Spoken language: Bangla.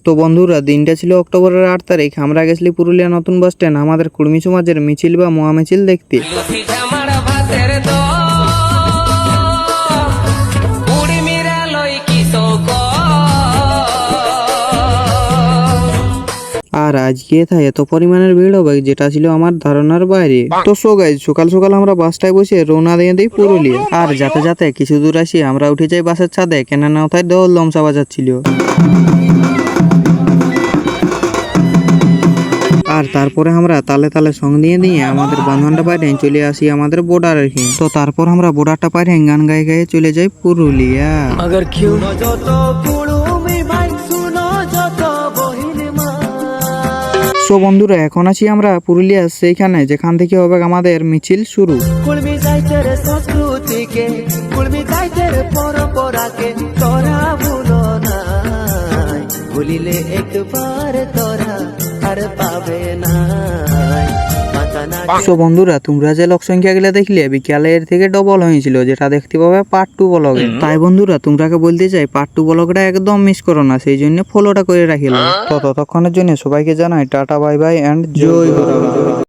তো বন্ধুরা, দিনটা ছিল অক্টোবরের 8 তারিখ। আমরা গেছিলি পুরুলিয়া নতুন বাস স্ট্যান্ড আমাদের কুর্মী সমাজের মিছিল বা মহামিছিল দেখতে। আর আজকে তাই এত পরিমাণের ভিড় হবে যেটা ছিল আমার ধারণার বাইরে। তো সো গাইজ, সকাল সকাল আমরা বাসটায় বসে রওনা দিয়ে দিই পুরুলিয়া। আর যাতে যাতে কিছু দূর আসি আমরা উঠে যাই বাসের ছাদে, কেননা ওথায় দোল লমসা বাজাচ্ছিল। আর তারপরে আমরা তালে তালে সং দিয়ে আমাদের বান্ধনটা পাইরে চলে আসি আমাদের বর্ডারের। তো তারপর আমরা বর্ডারটা পাইরে গান গায়ে গায়ে চলে যাই পুরুলিয়া। সো বন্ধুরা, এখন আছি আমরা পুরুলিয়া সেইখানে যেখান থেকে হবে আমাদের মিছিল শুরু। সো বন্ধুরা, তোমরা যে লোক সংখ্যা গুলা দেখলে বিকালের থেকে ডবল হয়েছিল, যেটা দেখতে পাবে পার্ট 2 ব্লগে। তাই বন্ধুরা, তোমরাকে বলতে চাই পার্ট 2 ব্লগটা একদম মিস করো না, সেই জন্য ফলোটা করে রাখিলাম। তো ততক্ষণের জন্য সবাইকে জানাই tata, bye bye and Joy.